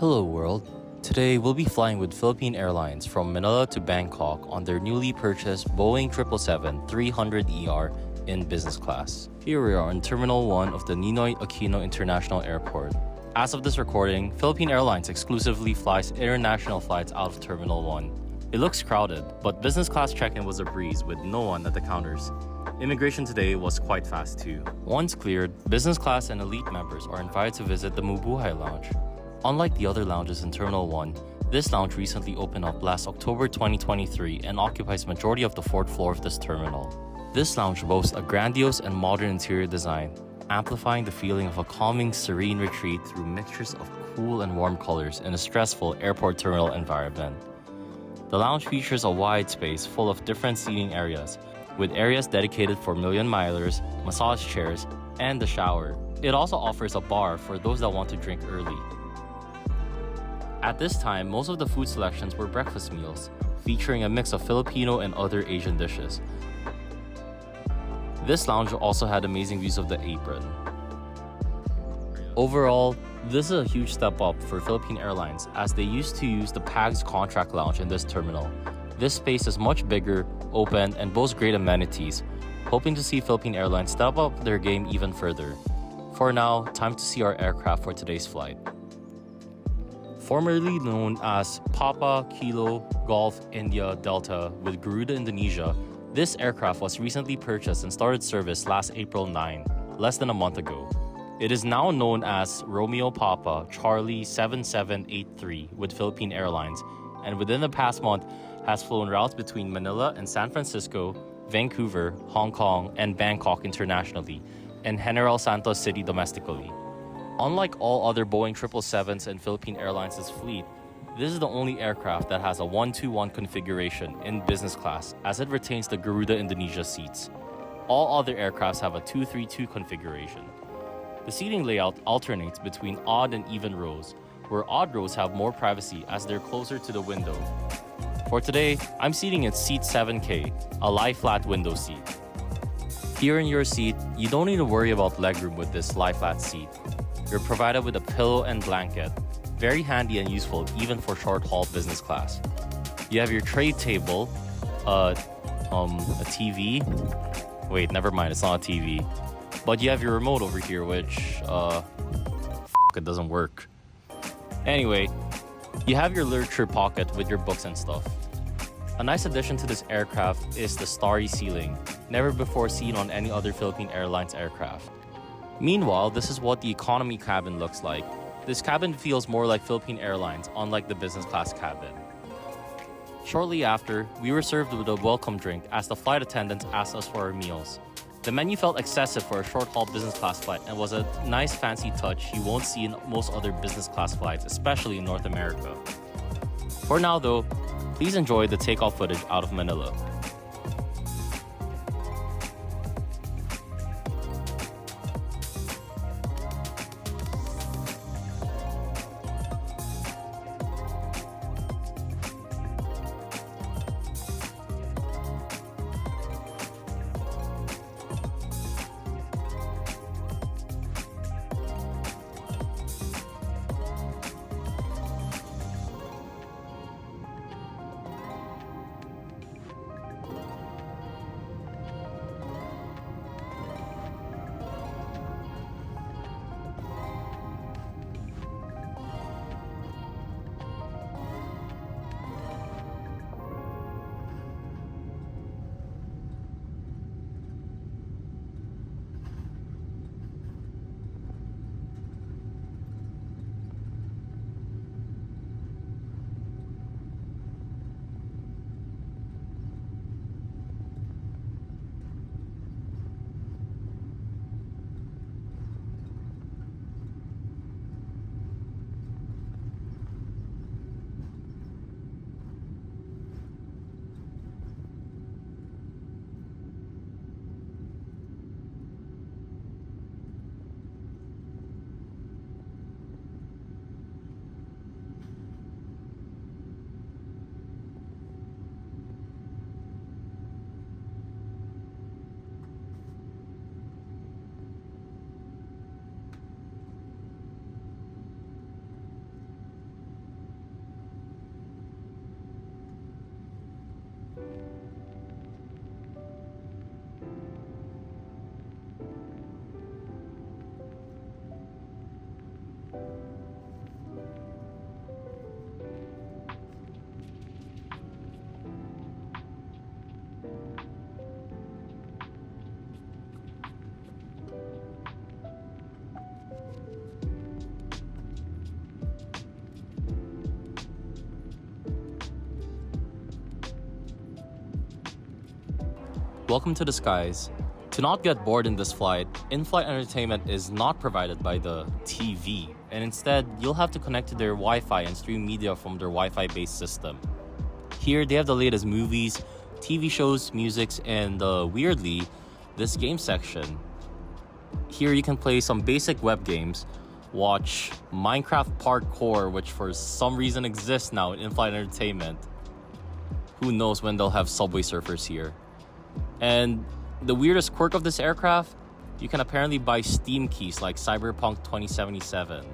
Hello world. Today we'll be flying with Philippine Airlines from Manila to Bangkok on their newly purchased Boeing 777-300ER in business class. Here we are on Terminal 1 of the Ninoy Aquino International Airport. As of this recording, Philippine Airlines exclusively flies international flights out of Terminal 1. It looks crowded, but business class check-in was a breeze with no one at the counters. Immigration today was quite fast too. Once cleared, business class and elite members are invited to visit the Mabuhay lounge. Unlike the other lounges in Terminal 1, this lounge recently opened up last October 2023 and occupies majority of the fourth floor of this terminal. This lounge boasts a grandiose and modern interior design, amplifying the feeling of a calming, serene retreat through mixtures of cool and warm colors in a stressful airport terminal environment. The lounge features a wide space full of different seating areas, with areas dedicated for million-milers, massage chairs, and the shower. It also offers a bar for those that want to drink early. At this time, most of the food selections were breakfast meals, featuring a mix of Filipino and other Asian dishes. This lounge also had amazing views of the apron. Overall, this is a huge step up for Philippine Airlines as they used to use the PAG's contract lounge in this terminal. This space is much bigger, open, and boasts great amenities, hoping to see Philippine Airlines step up their game even further. For now, time to see our aircraft for today's flight. Formerly known as Papa Kilo Golf India Delta with Garuda Indonesia, this aircraft was recently purchased and started service last April 9, less than a month ago. It is now known as Romeo Papa Charlie 7783 with Philippine Airlines, and within the past month has flown routes between Manila and San Francisco, Vancouver, Hong Kong, and Bangkok internationally, and General Santos City domestically. Unlike all other Boeing 777s in Philippine Airlines' fleet, this is the only aircraft that has a 1-2-1 configuration in business class as it retains the Garuda Indonesia seats. All other aircrafts have a 2-3-2 configuration. The seating layout alternates between odd and even rows, where odd rows have more privacy as they're closer to the window. For today, I'm seating in seat 7K, a lie-flat window seat. Here in your seat, you don't need to worry about legroom with this lie-flat seat. You're provided with a pillow and blanket, very handy and useful even for short-haul business class. You have your tray table, a TV. Wait, never mind, it's not a TV. But you have your remote over here, which, it doesn't work. Anyway, you have your literature pocket with your books and stuff. A nice addition to this aircraft is the starry ceiling, never before seen on any other Philippine Airlines aircraft. Meanwhile, this is what the economy cabin looks like. This cabin feels more like Philippine Airlines, unlike the business class cabin. Shortly after, we were served with a welcome drink as the flight attendants asked us for our meals. The menu felt excessive for a short-haul business class flight and was a nice fancy touch you won't see in most other business class flights, especially in North America. For now though, please enjoy the takeoff footage out of Manila. welcome to the skies. To not get bored in this flight, in-flight entertainment is not provided by the TV, and instead, you'll have to connect to their Wi-Fi and stream media from their Wi-Fi-based system. Here, they have the latest movies, TV shows, musics, and weirdly, this game section. Here you can play some basic web games, watch Minecraft Parkour, which for some reason exists now in in-flight entertainment. Who knows when they'll have Subway Surfers here. And the weirdest quirk of this aircraft, you can apparently buy Steam keys like Cyberpunk 2077.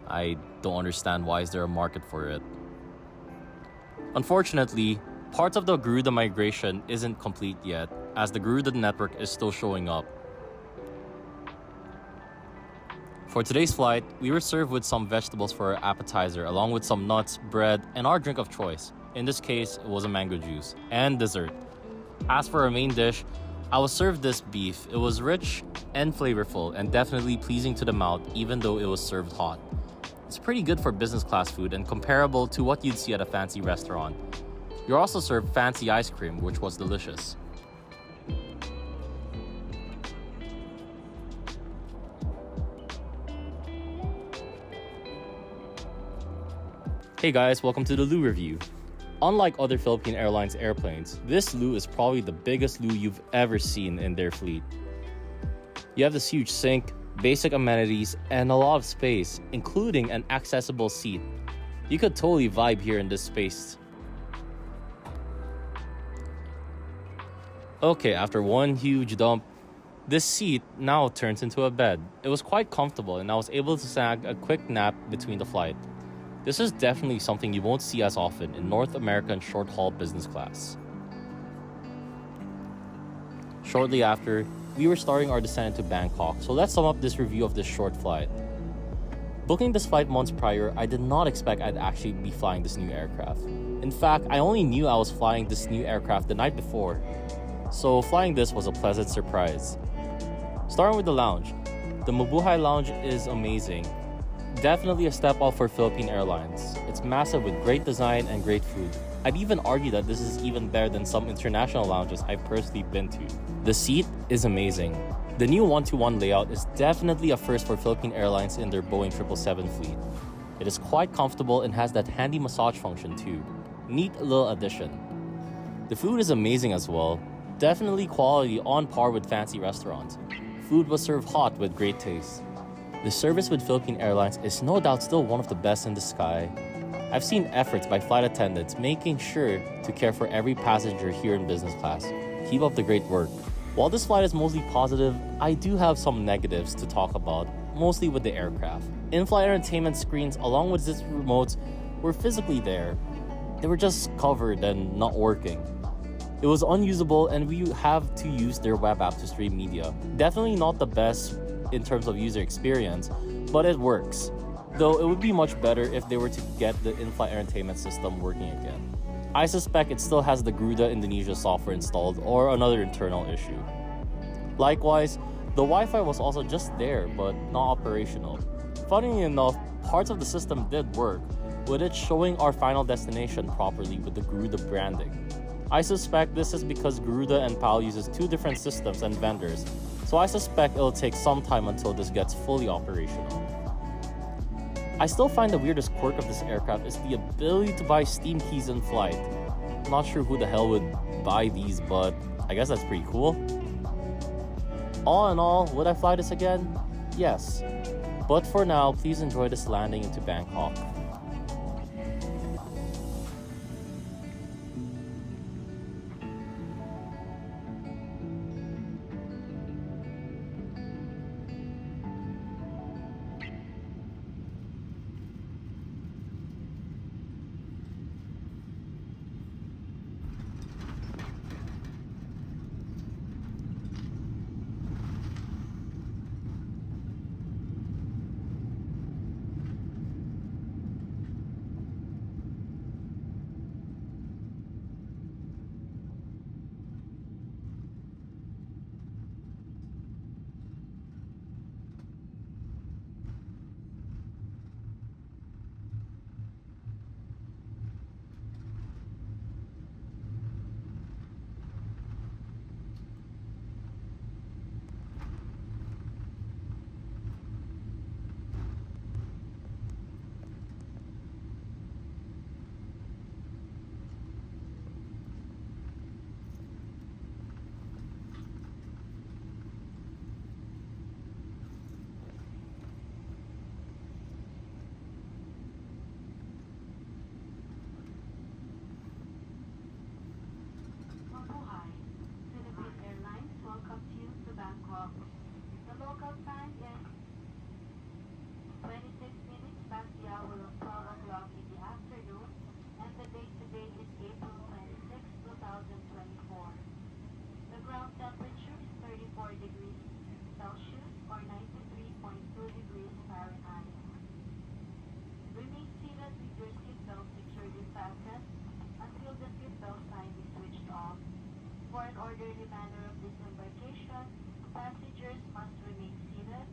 I don't understand why is there a market for it. Unfortunately, parts of the Garuda migration isn't complete yet, as the Garuda network is still showing up. For today's flight, we were served with some vegetables for our appetizer, along with some nuts, bread, and our drink of choice. In this case, it was a mango juice, and dessert. As for our main dish, I was served this beef. It was rich and flavorful, and definitely pleasing to the mouth, even though it was served hot. It's pretty good for business class food and comparable to what you'd see at a fancy restaurant. You're also served fancy ice cream, which was delicious. Hey guys, welcome to the Loo review. Unlike other Philippine Airlines airplanes, this Loo is probably the biggest Loo you've ever seen in their fleet. You have this huge sink, basic amenities, and a lot of space, including an accessible seat. You could totally vibe here in this space. Okay, after one huge dump, this seat now turns into a bed. It was quite comfortable and I was able to snag a quick nap between the flight. This is definitely something you won't see as often in North American short-haul business class. Shortly after, we were starting our descent into Bangkok, so let's sum up this review of this short flight. Booking this flight months prior, I did not expect I'd actually be flying this new aircraft. In fact, I only knew I was flying this new aircraft the night before, so flying this was a pleasant surprise. Starting with the lounge. The Mabuhay lounge is amazing. Definitely a step up for Philippine Airlines. It's massive with great design and great food. I'd even argue that this is even better than some international lounges I've personally been to. The seat is amazing. The new 1-to-1 layout is definitely a first for Philippine Airlines in their Boeing 777 fleet. It is quite comfortable and has that handy massage function too. Neat little addition. The food is amazing as well. Definitely quality on par with fancy restaurants. Food was served hot with great taste. The service with Philippine Airlines is no doubt still one of the best in the sky. I've seen efforts by flight attendants making sure to care for every passenger here in business class. Keep up the great work. While this flight is mostly positive, I do have some negatives to talk about, mostly with the aircraft. In-flight entertainment screens along with its remotes were physically there. They were just covered and not working. It was unusable and we have to use their web app to stream media. Definitely not the best in terms of user experience, but it works. Though it would be much better if they were to get the in-flight entertainment system working again. I suspect it still has the Garuda Indonesia software installed or another internal issue. Likewise, the Wi-Fi was also just there but not operational. Funny enough, parts of the system did work, with it showing our final destination properly with the Garuda branding. I suspect this is because Garuda and PAL uses two different systems and vendors, so I suspect it'll take some time until this gets fully operational. I still find the weirdest quirk of this aircraft is the ability to buy Steam keys in flight. I'm not sure who the hell would buy these, but I guess that's pretty cool. All in all, would I fly this again? Yes. But for now, please enjoy this landing into Bangkok. For an orderly manner of disembarkation, passengers must remain seated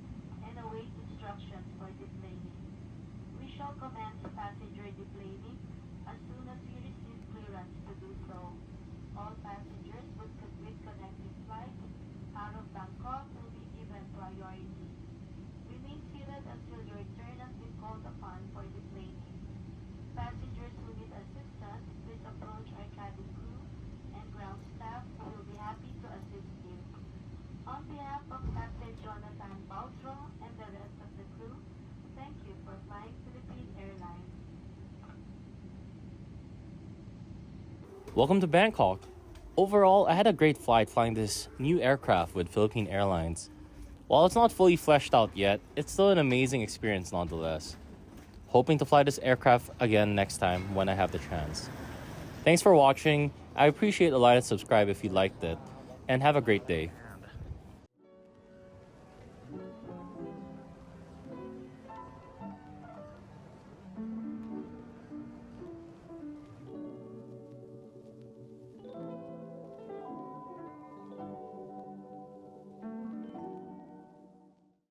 and await instructions for deplaning. We shall commence passenger deplaning as soon as we receive clearance to do so. All passengers with connecting flights out of Bangkok will be given priority. Remain seated until your turn has been called upon for deplaning. Passengers who need assistance, please approach our cabin crew and ground staff who will be happy to assist you. On behalf of Captain Jonathan Bautro and the rest of the crew, thank you for flying Philippine Airlines. Welcome to Bangkok. Overall, I had a great flight flying this new aircraft with Philippine Airlines. While it's not fully fleshed out yet, it's still an amazing experience nonetheless. Hoping to fly this aircraft again next time when I have the chance. Thanks for watching. I appreciate a like and subscribe if you liked it, and have a great day.